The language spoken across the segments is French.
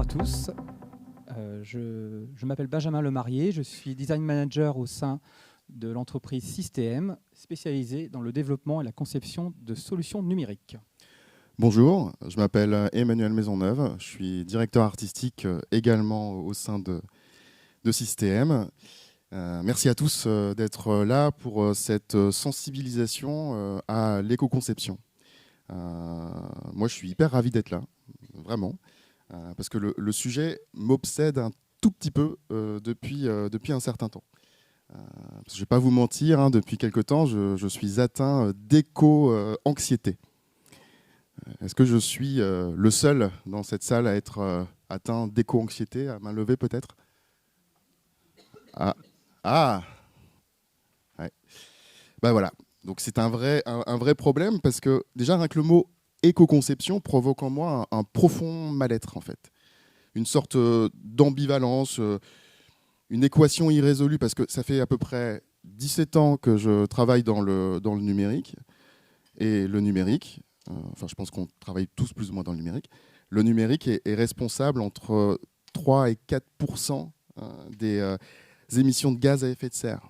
à tous. Je m'appelle Benjamin Lemarié, je suis design manager au sein de l'entreprise System, spécialisée dans le développement et la conception de solutions numériques. Bonjour, je m'appelle Emmanuel Maisonneuve, je suis directeur artistique également au sein de System. Merci à tous d'être là pour cette sensibilisation à l'éco-conception. Moi, je suis hyper ravi d'être là, vraiment, parce que le sujet m'obsède un tout petit peu depuis un certain temps. Je ne vais pas vous mentir, depuis quelque temps, je suis atteint d'éco-anxiété. Est-ce que je suis le seul dans cette salle à être atteint d'éco-anxiété, à main levée peut-être? Ah ouais. Bah voilà, donc c'est un vrai problème parce que déjà rien que le mot éco-conception provoque en moi un profond mal-être en fait. Une sorte d'ambivalence, une équation irrésolue parce que ça fait à peu près 17 ans que je travaille dans le numérique. Et le numérique, enfin je pense qu'on travaille tous plus ou moins dans le numérique, le numérique est responsable entre 3 et 4% des émissions de gaz à effet de serre.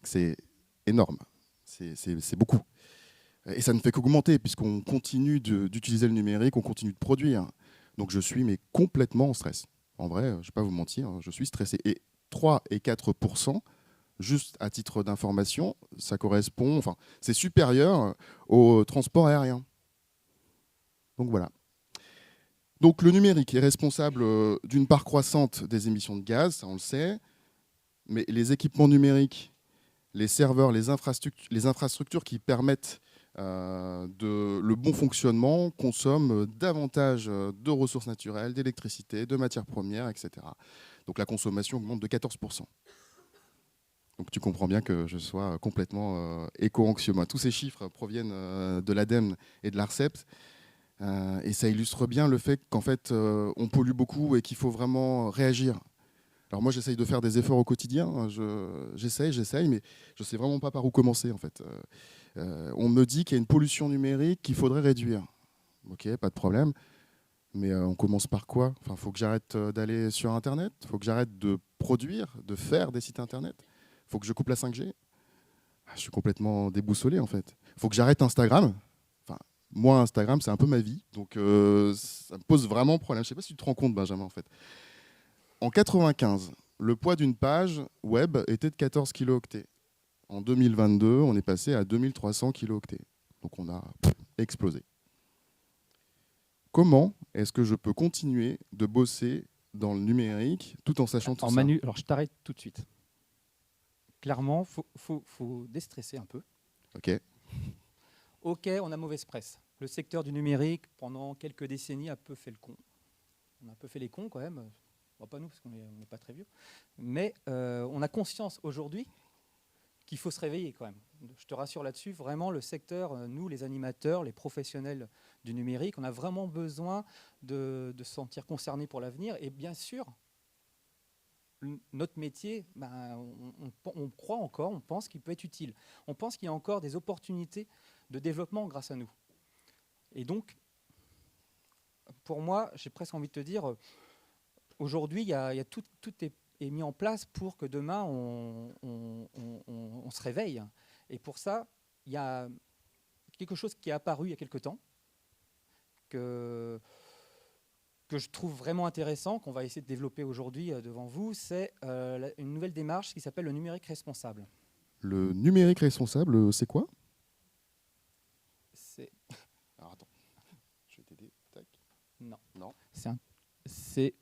C'est énorme, c'est beaucoup. Et ça ne fait qu'augmenter puisqu'on continue d'utiliser le numérique, on continue de produire. Donc je suis mais complètement en stress. En vrai, je ne vais pas vous mentir, je suis stressé. Et 3 et 4%, juste à titre d'information, ça correspond, enfin, c'est supérieur au transport aérien. Donc voilà. Donc le numérique est responsable d'une part croissante des émissions de gaz, ça on le sait, mais les équipements numériques, les serveurs, les infrastructures qui permettent le bon fonctionnement consomment davantage de ressources naturelles, d'électricité, de matières premières, etc. Donc la consommation augmente de 14%. Donc tu comprends bien que je sois complètement éco-anxieux. Tous ces chiffres proviennent de l'ADEME et de l'ARCEP. Et ça illustre bien le fait qu'en fait, on pollue beaucoup et qu'il faut vraiment réagir. Alors moi, j'essaye de faire des efforts au quotidien. J'essaye, mais je ne sais vraiment pas par où commencer, en fait. On me dit qu'il y a une pollution numérique qu'il faudrait réduire. Ok, pas de problème. Mais on commence par quoi? Enfin, faut que j'arrête d'aller sur Internet. Il faut que j'arrête de produire, de faire des sites Internet. Il faut que je coupe la 5G. Je suis complètement déboussolé, en fait. Il faut que j'arrête Instagram. Enfin, moi, Instagram, c'est un peu ma vie. Donc, ça me pose vraiment problème. Je ne sais pas si tu te rends compte, Benjamin, en fait. En 95, le poids d'une page web était de 14 kilooctets. En 2022, on est passé à 2300 kilooctets. Donc, on a explosé. Comment est-ce que je peux continuer de bosser dans le numérique tout en sachant tout ça? Manu, alors je t'arrête tout de suite. Clairement, faut déstresser un peu. Ok, on a mauvaise presse. Le secteur du numérique, pendant quelques décennies, a peu fait le con. On a un peu fait les cons quand même. Bon, pas nous, parce qu'on n'est pas très vieux. Mais on a conscience aujourd'hui qu'il faut se réveiller quand même. Je te rassure là-dessus, vraiment le secteur, nous les animateurs, les professionnels du numérique, on a vraiment besoin de se sentir concernés pour l'avenir. Et bien sûr, notre métier, on croit encore, on pense qu'il peut être utile. On pense qu'il y a encore des opportunités de développement grâce à nous. Et donc, pour moi, j'ai presque envie de te dire, aujourd'hui, il y a tout est mis en place pour que demain, on se réveille. Et pour ça, il y a quelque chose qui est apparu il y a quelque temps, que je trouve vraiment intéressant, qu'on va essayer de développer aujourd'hui devant vous, c'est une nouvelle démarche qui s'appelle le numérique responsable. Le numérique responsable, c'est quoi? Alors attends, je vais t'aider. Tac. Non. C'est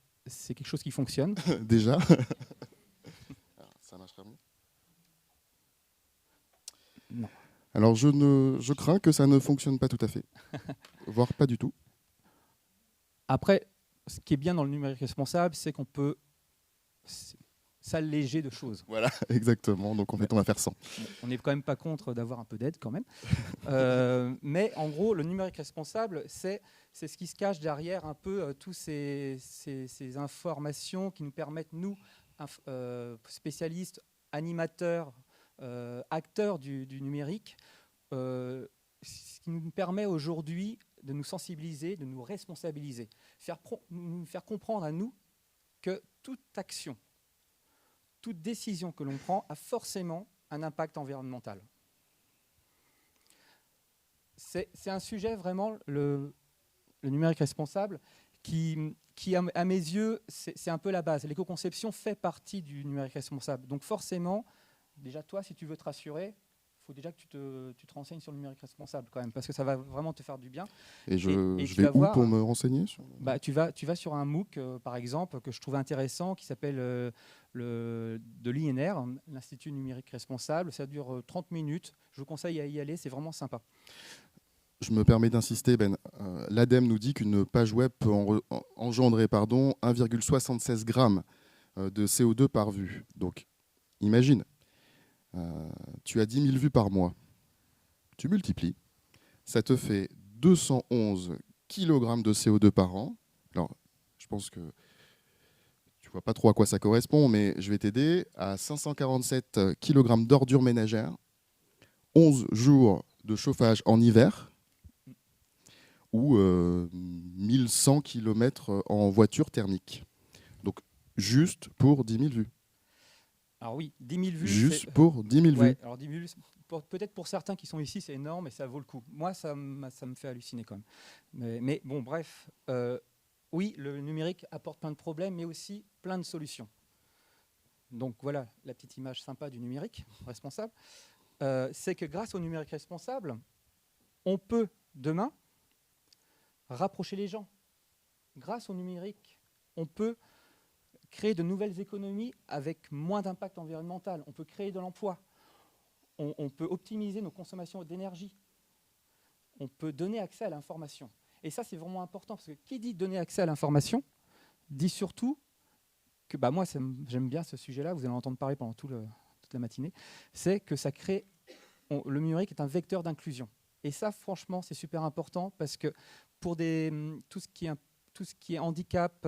quelque chose qui fonctionne. Déjà. Alors, ça marchera mieux? Non. Alors je crains que ça ne fonctionne pas tout à fait, voire pas du tout. Après, ce qui est bien dans le numérique responsable, c'est qu'on peut s'alléger de choses. Voilà, exactement. Donc en fait, on va faire 100. On n'est quand même pas contre d'avoir un peu d'aide quand même. Mais en gros, le numérique responsable, c'est ce qui se cache derrière un peu tous ces informations qui nous permettent, nous, spécialistes, animateurs, acteurs du numérique, ce qui nous permet aujourd'hui de nous sensibiliser, de nous responsabiliser, nous faire comprendre à nous que toute action, toute décision que l'on prend a forcément un impact environnemental. C'est un sujet vraiment, le numérique responsable, qui à mes yeux, c'est un peu la base. L'éco-conception fait partie du numérique responsable. Donc forcément, déjà toi, si tu veux te rassurer, il faut déjà que tu te renseignes sur le numérique responsable quand même, parce que ça va vraiment te faire du bien. Et je vais où pour me renseigner sur... Tu vas sur un MOOC, par exemple, que je trouvais intéressant, qui s'appelle de l'INR, l'Institut numérique responsable. Ça dure 30 minutes. Je vous conseille à y aller, c'est vraiment sympa. Je me permets d'insister, Ben. L'ADEME nous dit qu'une page web peut engendrer 1,76 grammes de CO2 par vue. Donc, imagine, tu as 10 000 vues par mois. Tu multiplies. Ça te fait 211 kg de CO2 par an. Alors, je pense que tu vois pas trop à quoi ça correspond, mais je vais t'aider. À 547 kg d'ordures ménagères, 11 jours de chauffage en hiver, ou 1100 km en voiture thermique. Donc, juste pour 10 000 vues. Alors oui, 10 000 vues. Juste pour 10 000 vues. Alors 10 000 vues, peut-être pour certains qui sont ici, c'est énorme et ça vaut le coup. Moi, ça me fait halluciner quand même. Mais bon, bref. Oui, le numérique apporte plein de problèmes, mais aussi plein de solutions. Donc voilà, la petite image sympa du numérique responsable. C'est que grâce au numérique responsable, on peut demain rapprocher les gens. Grâce au numérique, on peut créer de nouvelles économies avec moins d'impact environnemental. On peut créer de l'emploi. On peut optimiser nos consommations d'énergie. On peut donner accès à l'information. Et ça, c'est vraiment important, parce que qui dit donner accès à l'information, dit surtout que, moi, j'aime bien ce sujet-là, vous allez en entendre parler pendant toute la matinée, c'est que ça crée, le numérique est un vecteur d'inclusion. Et ça, franchement, c'est super important, parce que pour tout ce qui est handicap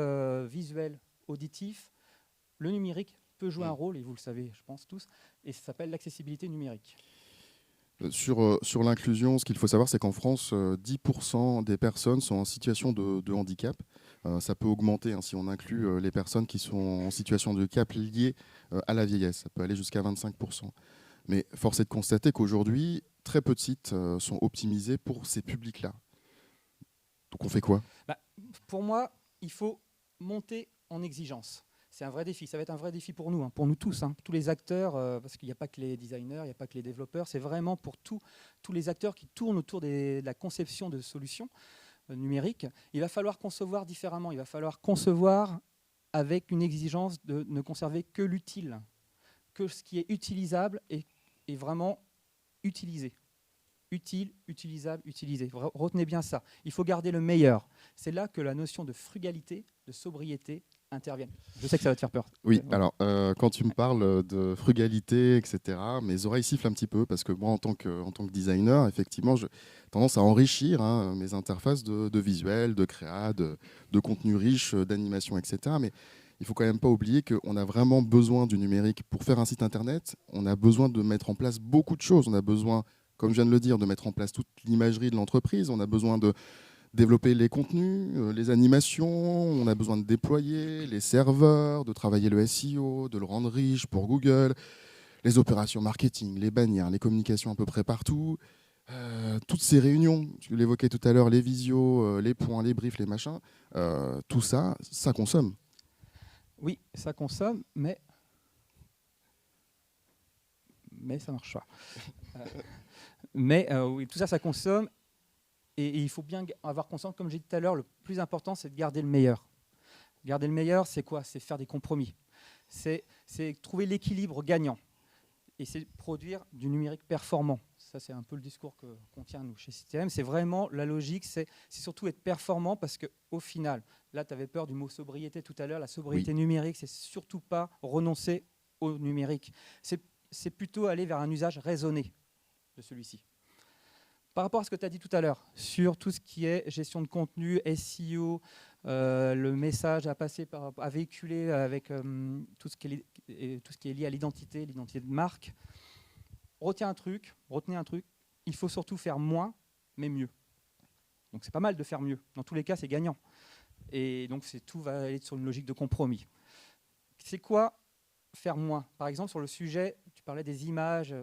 visuel, auditif, le numérique peut jouer un rôle, et vous le savez, je pense tous, et ça s'appelle l'accessibilité numérique. Sur l'inclusion, ce qu'il faut savoir, c'est qu'en France, 10% des personnes sont en situation de handicap. Ça peut augmenter si on inclut les personnes qui sont en situation de handicap liées à la vieillesse. Ça peut aller jusqu'à 25%. Mais force est de constater qu'aujourd'hui, très peu de sites sont optimisés pour ces publics-là. Donc on fait quoi ? Pour moi, il faut monter en exigence. C'est un vrai défi. Ça va être un vrai défi pour nous tous, tous les acteurs, parce qu'il n'y a pas que les designers, il n'y a pas que les développeurs. C'est vraiment pour tous les acteurs qui tournent autour de la conception de solutions numériques. Il va falloir concevoir différemment. Il va falloir concevoir avec une exigence de ne conserver que l'utile, que ce qui est utilisable et vraiment utilisé. Utile, utilisable, utilisé. Retenez bien ça. Il faut garder le meilleur. C'est là que la notion de frugalité, de sobriété interviennent. Je sais que ça va te faire peur. Oui, alors quand tu me parles de frugalité, etc., mes oreilles sifflent un petit peu parce que moi, en tant que designer, effectivement, j'ai tendance à enrichir mes interfaces de visuels, de créa, de contenu riche, d'animation, etc. Mais il ne faut quand même pas oublier qu'on a vraiment besoin du numérique pour faire un site internet. On a besoin de mettre en place beaucoup de choses. On a besoin, comme je viens de le dire, de mettre en place toute l'imagerie de l'entreprise. On a besoin de développer les contenus, les animations, on a besoin de déployer les serveurs, de travailler le SEO, de le rendre riche pour Google, les opérations marketing, les bannières, les communications à peu près partout. Toutes ces réunions, tu l'évoquais tout à l'heure, les visios, les points, les briefs, les machins, tout ça, ça consomme. Oui, ça consomme, mais ça marche pas. Oui, tout ça, ça consomme. Et il faut bien avoir conscience, comme j'ai dit tout à l'heure, le plus important, c'est de garder le meilleur. Garder le meilleur, c'est quoi ? C'est faire des compromis. C'est trouver l'équilibre gagnant. Et c'est produire du numérique performant. Ça, c'est un peu le discours qu'on tient, nous, chez CTM. C'est vraiment la logique, c'est surtout être performant parce qu'au final, là, tu avais peur du mot sobriété tout à l'heure. La sobriété numérique, c'est surtout pas renoncer au numérique. C'est plutôt aller vers un usage raisonné de celui-ci. Par rapport à ce que tu as dit tout à l'heure, sur tout ce qui est gestion de contenu, SEO, le message à passer, à véhiculer avec tout ce qui est lié à l'identité de marque, retenez un truc, il faut surtout faire moins, mais mieux. Donc c'est pas mal de faire mieux. Dans tous les cas, c'est gagnant. Et donc tout va aller sur une logique de compromis. C'est quoi faire moins? Par exemple, sur le sujet, tu parlais des images,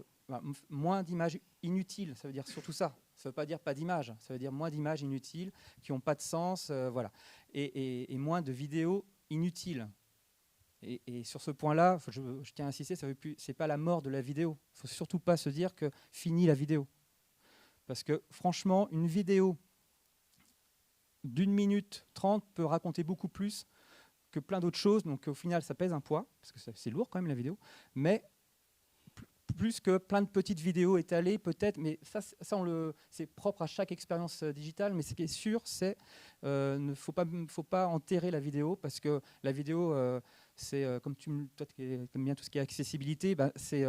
moins d'images inutiles, ça veut dire surtout ça. Ça ne veut pas dire pas d'images, ça veut dire moins d'images inutiles qui n'ont pas de sens, voilà. Et moins de vidéos inutiles. Et sur ce point-là, je tiens à insister, ce n'est pas la mort de la vidéo. Il ne faut surtout pas se dire que fini la vidéo. Parce que franchement, une vidéo d'1 minute 30 peut raconter beaucoup plus que plein d'autres choses. Donc au final, ça pèse un poids, parce que c'est lourd quand même la vidéo, mais plus que plein de petites vidéos étalées peut-être, mais ça c'est propre à chaque expérience digitale. Mais ce qui est sûr, c'est qu'il ne faut pas enterrer la vidéo, parce que la vidéo, c'est comme toi qui aimes bien tout ce qui est accessibilité, c'est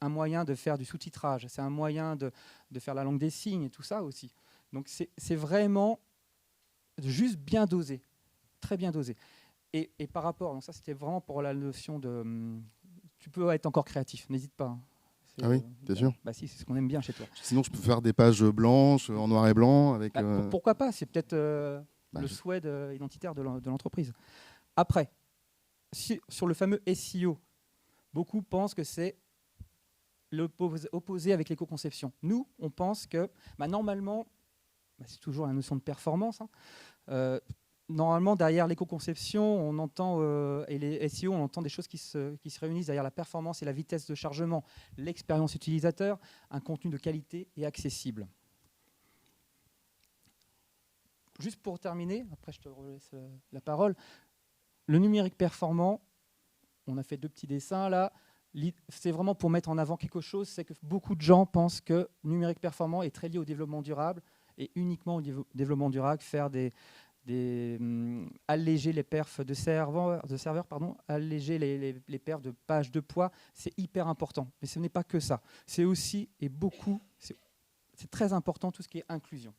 un moyen de faire du sous-titrage, c'est un moyen de faire la langue des signes et tout ça aussi. Donc c'est vraiment juste bien dosé, très bien dosé. Et par rapport, donc ça c'était vraiment pour la notion de... tu peux être encore créatif, n'hésite pas. Hein. Ah oui, bien sûr. Bah si, c'est ce qu'on aime bien chez toi. Sinon, je peux faire des pages blanches, en noir et blanc. Avec, pourquoi pas? C'est peut-être le souhait identitaire de l'entreprise. Après, sur le fameux SEO, beaucoup pensent que c'est l'opposé avec l'éco-conception. Nous, on pense que normalement, c'est toujours la notion de performance, hein, normalement, derrière l'éco-conception, on entend, et les SEO, on entend des choses qui se réunissent derrière la performance et la vitesse de chargement, l'expérience utilisateur, un contenu de qualité et accessible. Juste pour terminer, après je te laisse la parole, le numérique performant, on a fait 2 petits dessins là, c'est vraiment pour mettre en avant quelque chose, c'est que beaucoup de gens pensent que le numérique performant est très lié au développement durable, et uniquement au développement durable, faire alléger les perfs de serveurs, alléger les perfs de pages de poids, c'est hyper important. Mais ce n'est pas que ça. C'est aussi, et beaucoup, c'est très important tout ce qui est inclusion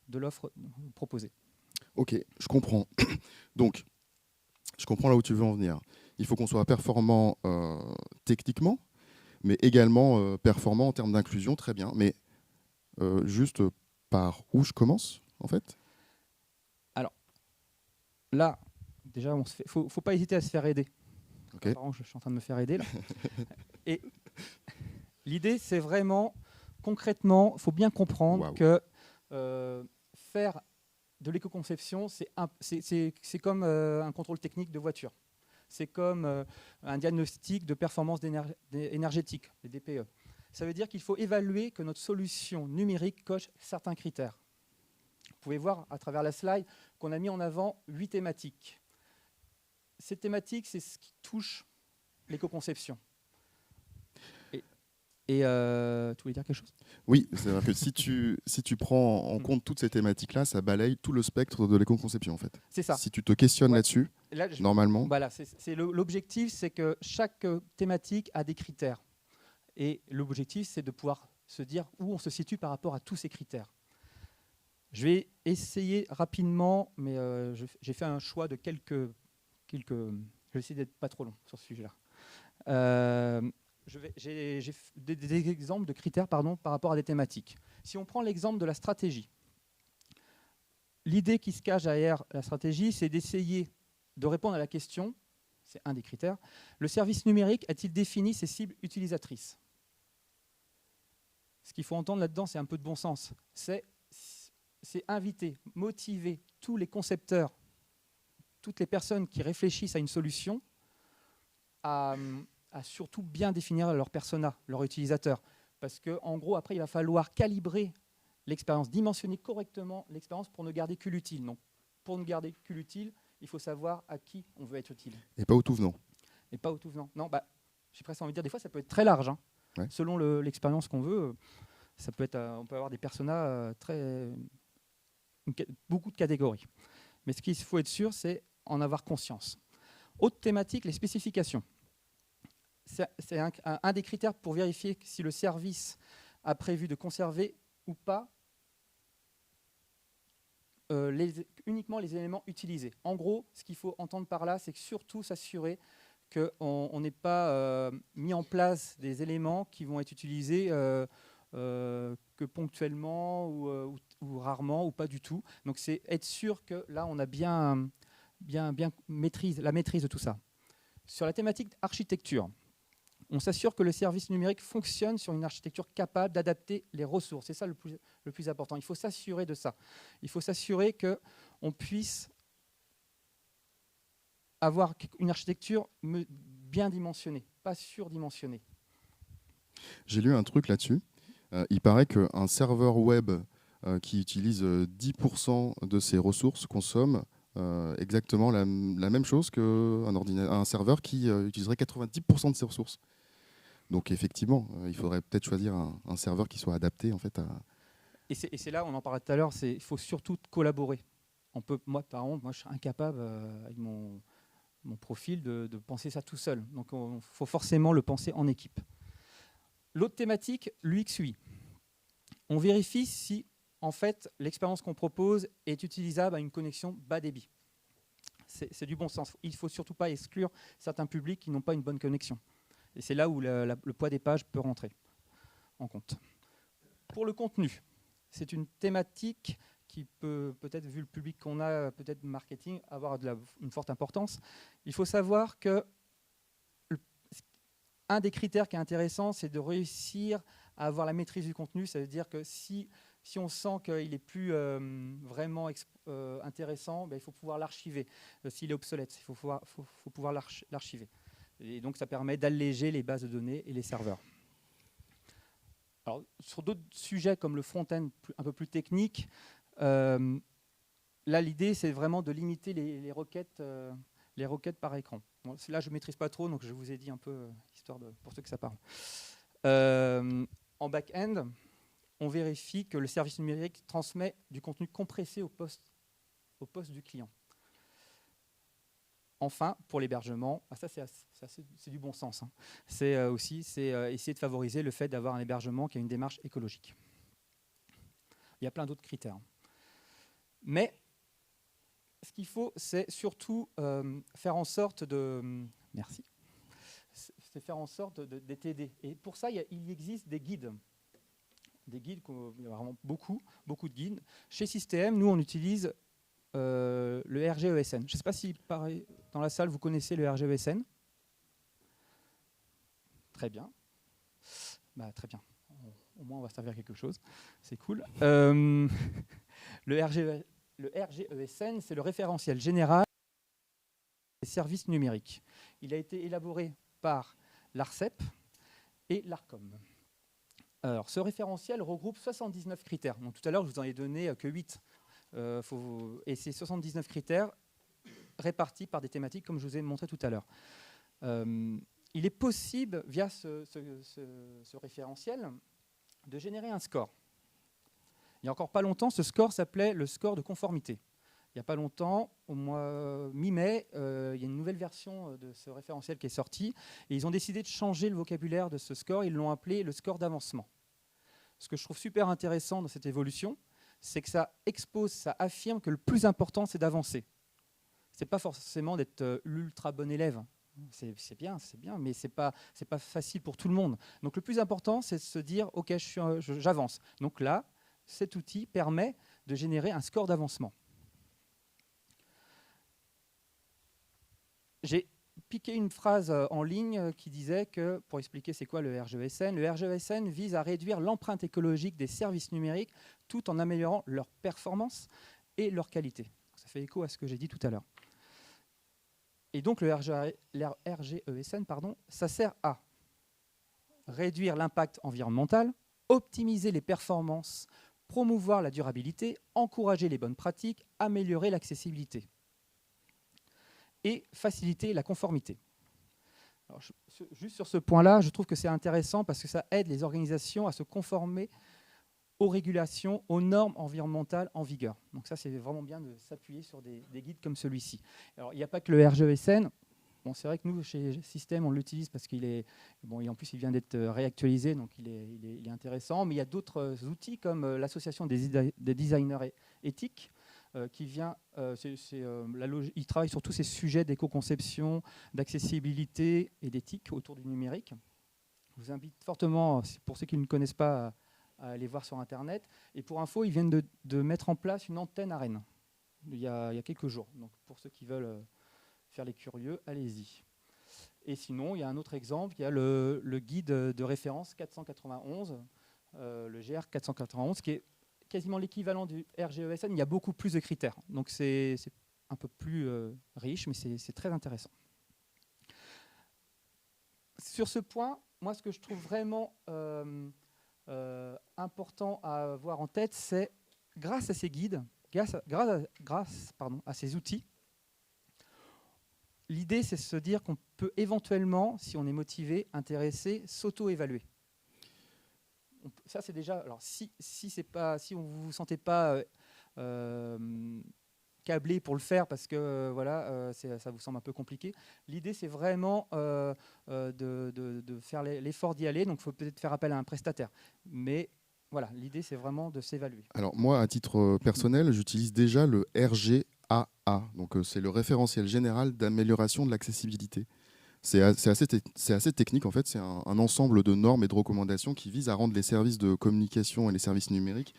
de l'offre proposée. Ok, je comprends. Donc, je comprends là où tu veux en venir. Il faut qu'on soit performant techniquement, mais également performant en termes d'inclusion, très bien. Mais juste par où je commence, en fait? Alors, là, déjà, il ne faut pas hésiter à se faire aider. Okay. Apparemment, je suis en train de me faire aider là. Et l'idée, c'est vraiment, concrètement, il faut bien comprendre que faire de l'éco-conception, c'est comme un contrôle technique de voiture. C'est comme un diagnostic de performance énergétique, les DPE. Ça veut dire qu'il faut évaluer que notre solution numérique coche certains critères. Vous pouvez voir à travers la slide qu'on a mis en avant 8 thématiques. Ces thématiques, c'est ce qui touche l'éco-conception. Et tu voulais dire quelque chose? Oui, c'est-à-dire que si tu prends en compte toutes ces thématiques-là, ça balaye tout le spectre de l'éco-conception, en fait. C'est ça. Si tu te questionnes là-dessus, normalement... Voilà, l'objectif, c'est que chaque thématique a des critères. Et l'objectif, c'est de pouvoir se dire où on se situe par rapport à tous ces critères. Je vais essayer rapidement, mais j'ai fait un choix de quelques... Je vais essayer d'être pas trop long sur ce sujet-là. J'ai des exemples de critères par rapport à des thématiques. Si on prend l'exemple de la stratégie, l'idée qui se cache derrière la stratégie, c'est d'essayer de répondre à la question, c'est un des critères, le service numérique a-t-il défini ses cibles utilisatrices? Ce qu'il faut entendre là-dedans, c'est un peu de bon sens. C'est inviter, motiver tous les concepteurs, toutes les personnes qui réfléchissent à une solution à surtout bien définir leur persona, leur utilisateur. Parce qu'en gros, après, il va falloir calibrer l'expérience, dimensionner correctement l'expérience pour ne garder que l'utile. Donc, pour ne garder que l'utile, il faut savoir à qui on veut être utile. Et pas au tout venant. Et pas au tout venant. Non, j'ai presque envie de dire, des fois, ça peut être très large. Hein. Ouais. Selon l'expérience qu'on veut, ça peut être, on peut avoir des personas beaucoup de catégories. Mais ce qu'il faut être sûr, c'est en avoir conscience. Autre thématique, les spécifications. C'est un des critères pour vérifier si le service a prévu de conserver ou pas uniquement les éléments utilisés. En gros, ce qu'il faut entendre par là, c'est que surtout s'assurer qu'on n'ait pas mis en place des éléments qui vont être utilisés que ponctuellement ou rarement ou pas du tout. Donc c'est être sûr que là on a bien la maîtrise de tout ça. Sur la thématique architecture, on s'assure que le service numérique fonctionne sur une architecture capable d'adapter les ressources. C'est ça le plus important. Il faut s'assurer de ça. Il faut s'assurer qu'on puisse avoir une architecture bien dimensionnée, pas surdimensionnée. J'ai lu un truc là-dessus. Il paraît qu'un serveur web qui utilise 10% de ses ressources consomme exactement la même chose qu'un serveur qui utiliserait 90% de ses ressources. Donc effectivement, il faudrait peut-être choisir un serveur qui soit adapté en fait à... Et c'est là, on en parlait tout à l'heure, il faut surtout collaborer. Moi, par exemple, je suis incapable avec mon profil de penser ça tout seul. Donc il faut forcément le penser en équipe. L'autre thématique, l'UX/UI. On vérifie si en fait l'expérience qu'on propose est utilisable à une connexion bas débit. C'est du bon sens. Il ne faut surtout pas exclure certains publics qui n'ont pas une bonne connexion. Et c'est là où le poids des pages peut rentrer en compte. Pour le contenu, c'est une thématique qui peut, peut-être vu le public qu'on a, peut-être marketing, avoir une forte importance. Il faut savoir que un des critères qui est intéressant, c'est de réussir à avoir la maîtrise du contenu. Ça veut dire que si on sent qu'il n'est plus vraiment intéressant, il faut pouvoir l'archiver. S'il est obsolète, il faut pouvoir l'archiver. Et donc, ça permet d'alléger les bases de données et les serveurs. Alors, sur d'autres sujets comme le front-end un peu plus technique, là, l'idée, c'est vraiment de limiter les requêtes par écran. Bon, là, je ne maîtrise pas trop, donc je vous ai dit un peu, histoire pour ceux que ça parle. En back-end, on vérifie que le service numérique transmet du contenu compressé au poste du client. Enfin, pour l'hébergement, ça c'est du bon sens. Hein. C'est essayer de favoriser le fait d'avoir un hébergement qui a une démarche écologique. Il y a plein d'autres critères. Mais ce qu'il faut, c'est surtout faire en sorte de... Merci. C'est faire en sorte de t'aider. Et pour ça, il existe des guides. Des guides, il y a vraiment beaucoup de guides. Chez Système, nous, on utilise le RGESN. Je ne sais pas si dans la salle, vous connaissez le RGESN. Très bien. Très bien. Au moins, on va servir quelque chose. C'est cool. Le RGESN, c'est le référentiel général des services numériques. Il a été élaboré par l'ARCEP et l'ARCOM. Alors, ce référentiel regroupe 79 critères. Donc, tout à l'heure, je vous en ai donné que 8. Et ces 79 critères répartis par des thématiques, comme je vous ai montré tout à l'heure. Il est possible, via ce référentiel, de générer un score. Il n'y a encore pas longtemps, ce score s'appelait le score de conformité. Il n'y a pas longtemps, au mois mi-mai, il y a une nouvelle version de ce référentiel qui est sortie, et ils ont décidé de changer le vocabulaire de ce score, ils l'ont appelé le score d'avancement. Ce que je trouve super intéressant dans cette évolution, c'est que ça expose, ça affirme que le plus important, c'est d'avancer. Ce n'est pas forcément d'être l'ultra bon élève. C'est bien, mais ce n'est pas facile pour tout le monde. Donc le plus important, c'est de se dire, OK, j'avance. Donc là, cet outil permet de générer un score d'avancement. J'ai piqué une phrase en ligne qui disait que, pour expliquer c'est quoi le RGESN vise à réduire l'empreinte écologique des services numériques tout en améliorant leur performance et leur qualité. Ça fait écho à ce que j'ai dit tout à l'heure. Et donc le RGESN, ça sert à réduire l'impact environnemental, optimiser les performances, promouvoir la durabilité, encourager les bonnes pratiques, améliorer l'accessibilité et faciliter la conformité. Alors, juste sur ce point-là, je trouve que c'est intéressant parce que ça aide les organisations à se conformer aux régulations, aux normes environnementales en vigueur. Donc ça, c'est vraiment bien de s'appuyer sur des guides comme celui-ci. Alors, il n'y a pas que le RGESN. Bon, c'est vrai que nous, chez Système, on l'utilise parce qu'il est... Bon, et en plus, il vient d'être réactualisé, donc il est intéressant. Mais il y a d'autres outils comme l'Association des designers éthiques, qui vient, il travaille sur tous ces sujets d'éco-conception, d'accessibilité et d'éthique autour du numérique. Je vous invite fortement, pour ceux qui ne connaissent pas, à aller voir sur Internet. Et pour info, ils viennent de mettre en place une antenne à Rennes il y a quelques jours. Donc pour ceux qui veulent faire les curieux, allez-y. Et sinon, il y a un autre exemple, il y a le guide de référence 491, le GR 491, qui est quasiment l'équivalent du RGESN. Il y a beaucoup plus de critères. Donc c'est un peu plus riche, mais c'est très intéressant. Sur ce point, moi, ce que je trouve vraiment important à avoir en tête, c'est grâce à ces guides, grâce à ces outils, l'idée, c'est de se dire qu'on peut éventuellement, si on est motivé, intéressé, s'auto-évaluer. Ça, c'est déjà... Alors, si vous ne vous sentez pas câblé pour le faire parce que voilà, ça vous semble un peu compliqué, l'idée, c'est vraiment de faire l'effort d'y aller. Donc, il faut peut-être faire appel à un prestataire. Mais voilà, l'idée, c'est vraiment de s'évaluer. Alors, moi, à titre personnel, j'utilise déjà le RGAA. Donc, c'est le référentiel général d'amélioration de l'accessibilité. C'est assez technique, en fait. C'est un ensemble de normes et de recommandations qui visent à rendre les services de communication et les services numériques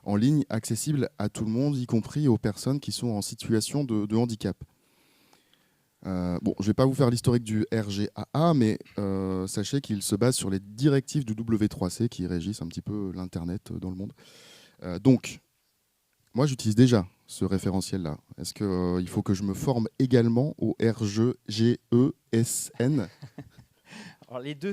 en ligne accessibles à tout le monde, y compris aux personnes qui sont en situation de handicap. Bon, je ne vais pas vous faire l'historique du RGAA, mais sachez qu'il se base sur les directives du W3C qui régissent un petit peu l'Internet dans le monde. Donc, moi, j'utilise déjà ce référentiel-là. Est-ce qu'il faut que je me forme également au RGESN? Alors les deux,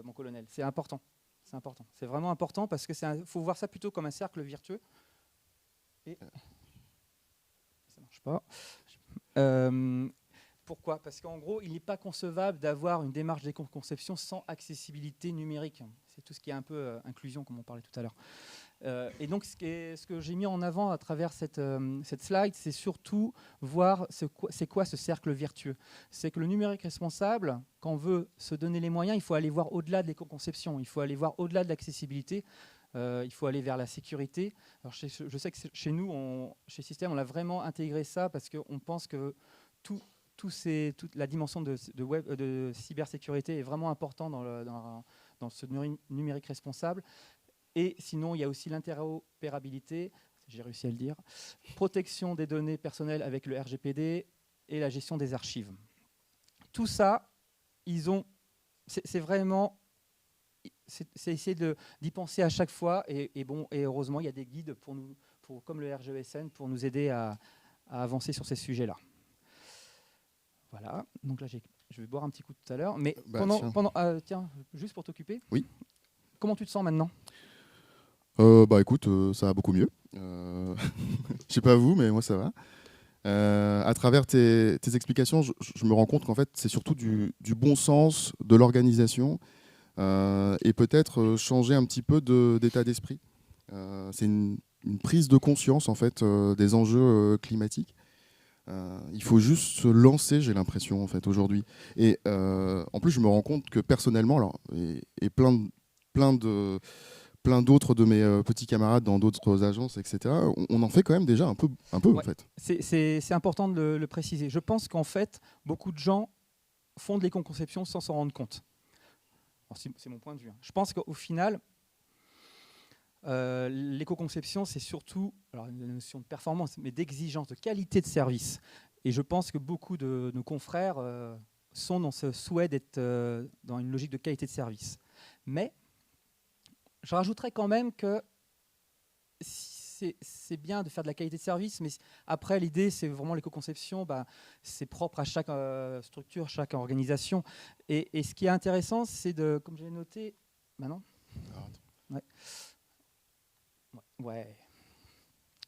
mon colonel, c'est important. C'est important. C'est vraiment important parce que faut voir ça plutôt comme un cercle vertueux. Et ça marche pas. Pourquoi? Parce qu'en gros, il n'est pas concevable d'avoir une démarche d'éco-conception sans accessibilité numérique. C'est tout ce qui est un peu inclusion, comme on parlait tout à l'heure. Et donc, ce que j'ai mis en avant à travers cette slide, c'est surtout voir c'est quoi ce cercle vertueux. C'est que le numérique responsable, quand on veut se donner les moyens, il faut aller voir au-delà de l'éco-conception, il faut aller voir au-delà de l'accessibilité, il faut aller vers la sécurité. Alors, je sais que chez nous, chez Système, on a vraiment intégré ça parce qu'on pense que toute la dimension de cybersécurité est vraiment importante dans ce numérique responsable. Et sinon, il y a aussi l'interopérabilité, j'ai réussi à le dire, protection des données personnelles avec le RGPD et la gestion des archives. Tout ça, c'est vraiment, c'est essayer d'y penser à chaque fois. Et heureusement, il y a des guides comme le RGESN pour nous aider à avancer sur ces sujets-là. Voilà, donc là, je vais boire un petit coup tout à l'heure. Mais tiens, juste pour t'occuper, oui. Comment tu te sens maintenant ? Écoute, ça va beaucoup mieux. Je sais pas vous, mais moi ça va. À travers tes explications, je me rends compte qu'en fait c'est surtout du bon sens, de l'organisation et peut-être changer un petit peu d'état d'esprit. C'est une prise de conscience en fait des enjeux climatiques. Il faut juste se lancer, j'ai l'impression en fait aujourd'hui. Et en plus je me rends compte que personnellement, alors et plein d'autres de mes petits camarades dans d'autres agences, etc., on en fait quand même déjà un peu ouais. En fait. C'est important de le préciser. Je pense qu'en fait, beaucoup de gens font de l'éco-conception sans s'en rendre compte. C'est mon point de vue. Je pense qu'au final, l'éco-conception, c'est surtout la notion de performance, mais d'exigence, de qualité de service. Et je pense que beaucoup de nos confrères sont dans ce souhait d'être dans une logique de qualité de service. Mais je rajouterais quand même que c'est bien de faire de la qualité de service, mais après, l'idée, c'est vraiment l'éco-conception, c'est propre à chaque structure, chaque organisation. Et ce qui est intéressant, c'est comme j'ai noté... non ouais.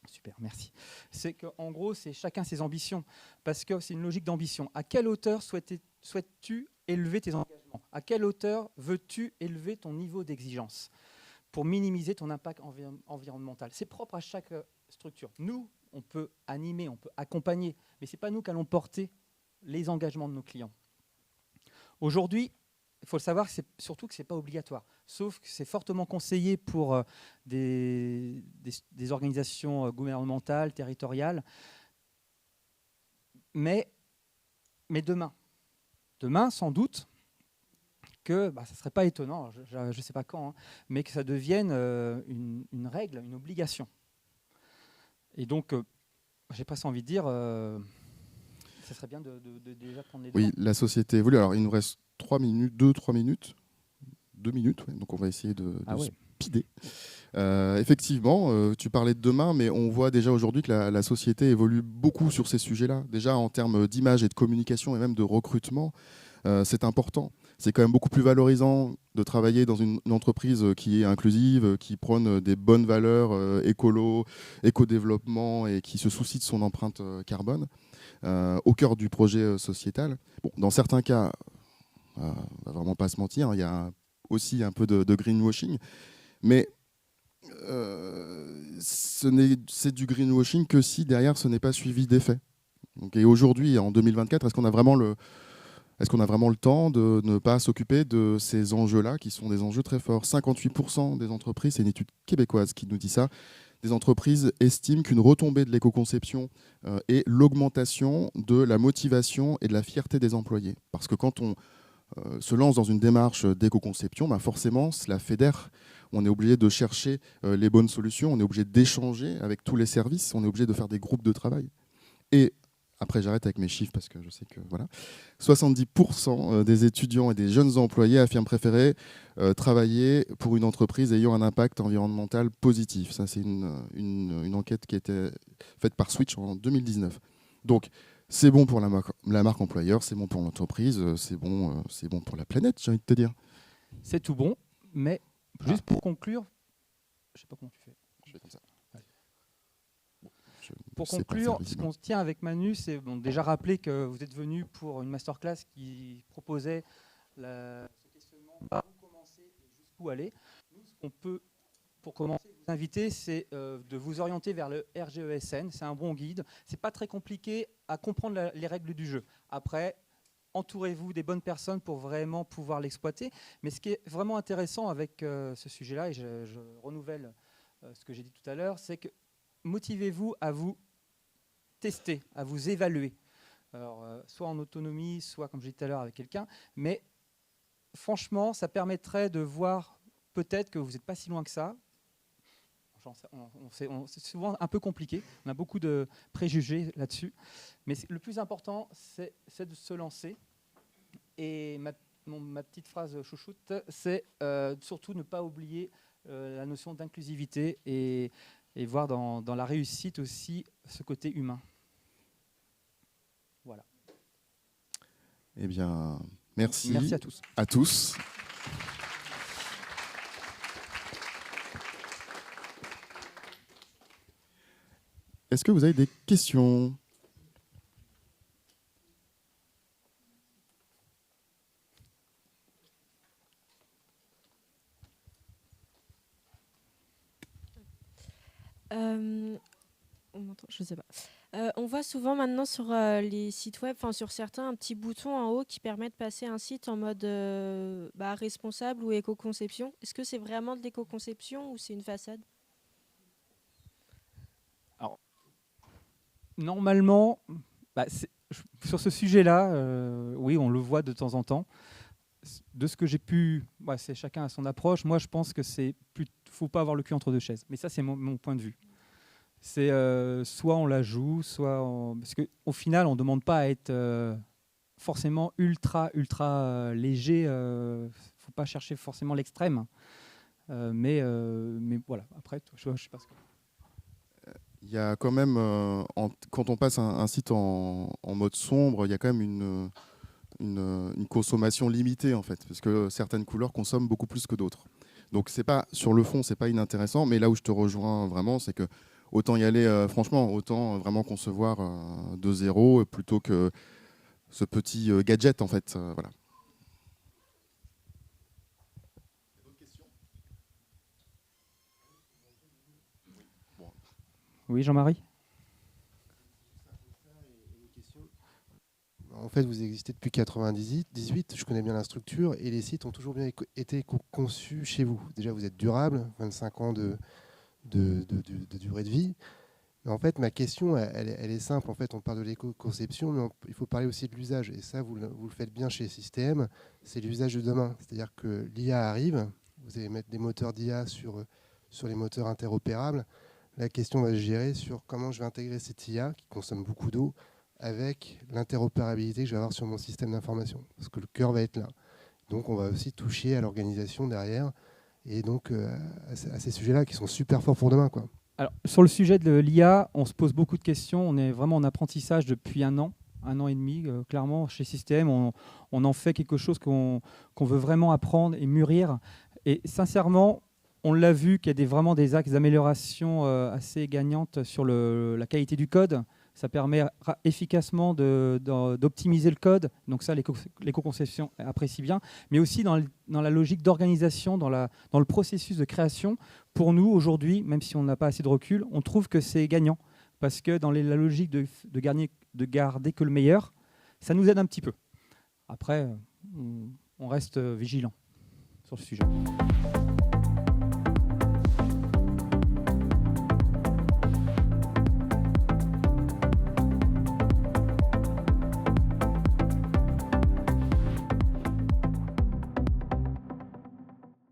Super, merci. C'est qu'en gros, c'est chacun ses ambitions, parce que c'est une logique d'ambition. À quelle hauteur souhaites-tu élever tes engagements ? À quelle hauteur veux-tu élever ton niveau d'exigence pour minimiser ton impact environnemental? C'est propre à chaque structure. Nous, on peut animer, on peut accompagner, mais ce n'est pas nous qui allons porter les engagements de nos clients. Aujourd'hui, il faut le savoir, surtout que ce n'est pas obligatoire, sauf que c'est fortement conseillé pour des organisations gouvernementales, territoriales. Mais demain, sans doute, que ça ne serait pas étonnant, je ne sais pas quand, hein, mais que ça devienne une règle, une obligation. Et donc, j'ai presque envie de dire, ça serait bien de déjà prendre les devants. Oui, la société évolue. Alors, il nous reste 3 minutes, 2-3 minutes. 2 minutes, ouais. Donc on va essayer de speeder. Effectivement, tu parlais de demain, mais on voit déjà aujourd'hui que la société évolue beaucoup sur ces sujets-là. Déjà en termes d'image et de communication et même de recrutement, c'est important. C'est quand même beaucoup plus valorisant de travailler dans une entreprise qui est inclusive, qui prône des bonnes valeurs écolo, éco-développement et qui se soucie de son empreinte carbone au cœur du projet sociétal. Bon, dans certains cas, on va vraiment pas se mentir, il y a aussi un peu de greenwashing, mais c'est du greenwashing que si derrière ce n'est pas suivi d'effets. Et aujourd'hui, en 2024, est-ce qu'on a vraiment le temps de ne pas s'occuper de ces enjeux-là, qui sont des enjeux très forts? 58% des entreprises, c'est une étude québécoise qui nous dit ça, des entreprises estiment qu'une retombée de l'éco-conception est l'augmentation de la motivation et de la fierté des employés. Parce que quand on se lance dans une démarche d'éco-conception, forcément, cela fédère. On est obligé de chercher les bonnes solutions, on est obligé d'échanger avec tous les services, on est obligé de faire des groupes de travail. Et après, j'arrête avec mes chiffres parce que je sais que voilà. 70% des étudiants et des jeunes employés affirment préférer travailler pour une entreprise ayant un impact environnemental positif. Ça, c'est une enquête qui a été faite par Switch en 2019. Donc, c'est bon pour la marque employeur, c'est bon pour l'entreprise, c'est bon pour la planète, j'ai envie de te dire. C'est tout bon, mais juste pour conclure, je ne sais pas comment tu fais. Je fais comme ça. Pour conclure, ce qu'on tient avec Manu, c'est déjà rappeler que vous êtes venu pour une masterclass qui proposait ce questionnement par où commencer et jusqu'où aller. Nous, ce qu'on peut, pour commencer, vous inviter, c'est de vous orienter vers le RGESN. C'est un bon guide. Ce n'est pas très compliqué à comprendre les règles du jeu. Après, entourez-vous des bonnes personnes pour vraiment pouvoir l'exploiter. Mais ce qui est vraiment intéressant avec ce sujet-là, et je renouvelle ce que j'ai dit tout à l'heure, c'est que motivez-vous à vous tester, à vous évaluer. Alors, soit en autonomie, soit, comme je disais tout à l'heure, avec quelqu'un. Mais franchement, ça permettrait de voir peut-être que vous n'êtes pas si loin que ça. C'est souvent un peu compliqué. On a beaucoup de préjugés là-dessus. Mais le plus important, c'est de se lancer. Et ma petite phrase chouchoute, c'est surtout ne pas oublier la notion d'inclusivité et voir dans la réussite aussi ce côté humain. Voilà. Eh bien, merci. Merci à tous. À tous. Est-ce que vous avez des questions ? On m'entend, je sais pas. On voit souvent maintenant sur les sites web, sur certains, un petit bouton en haut qui permet de passer un site en mode responsable ou éco-conception. Est-ce que c'est vraiment de l'éco-conception ou c'est une façade ? Alors, normalement, sur ce sujet-là, oui, on le voit de temps en temps. De ce que j'ai pu, c'est chacun à son approche. Moi, je pense que faut pas avoir le cul entre deux chaises. Mais ça, c'est mon point de vue. C'est soit on la joue, parce qu'au final, on ne demande pas à être forcément ultra léger. Il ne faut pas chercher forcément l'extrême. Mais voilà, après, je ne sais pas ce que... Il y a quand même, quand on passe un site en mode sombre, il y a quand même une consommation limitée en fait, parce que certaines couleurs consomment beaucoup plus que d'autres. Donc c'est pas, sur le fond, c'est pas inintéressant, mais là où je te rejoins vraiment, c'est que autant y aller, franchement, autant vraiment concevoir de zéro plutôt que ce petit gadget en fait. Voilà. Oui, Jean-Marie ? En fait, vous existez depuis 1998, je connais bien la structure, et les sites ont toujours bien été conçus chez vous. Déjà, vous êtes durable, 25 ans de durée de vie, Mais en fait, ma question, elle est simple. En fait, on parle de l'éco-conception, mais il faut parler aussi de l'usage. Et ça, vous le faites bien chez Système. C'est l'usage de demain. C'est-à-dire que l'IA arrive. Vous allez mettre des moteurs d'IA sur les moteurs interopérables. La question va se gérer sur comment je vais intégrer cette IA, qui consomme beaucoup d'eau, avec l'interopérabilité que je vais avoir sur mon système d'information. Parce que le cœur va être là. Donc, on va aussi toucher à l'organisation derrière. Et donc, à ces sujets-là qui sont super forts pour demain, quoi. Alors, sur le sujet de l'IA, on se pose beaucoup de questions. On est vraiment en apprentissage depuis un an et demi. Clairement, chez Système, on en fait quelque chose qu'on veut vraiment apprendre et mûrir. Et sincèrement, on l'a vu qu'il y a vraiment des axes d'amélioration assez gagnantes sur la qualité du code. Ça permet efficacement d'optimiser le code. Donc ça, l'éco-conception apprécie bien. Mais aussi dans la logique d'organisation, dans le processus de création. Pour nous, aujourd'hui, même si on n'a pas assez de recul, on trouve que c'est gagnant. Parce que dans la logique de garder que le meilleur, ça nous aide un petit peu. Après, on reste vigilant sur le sujet.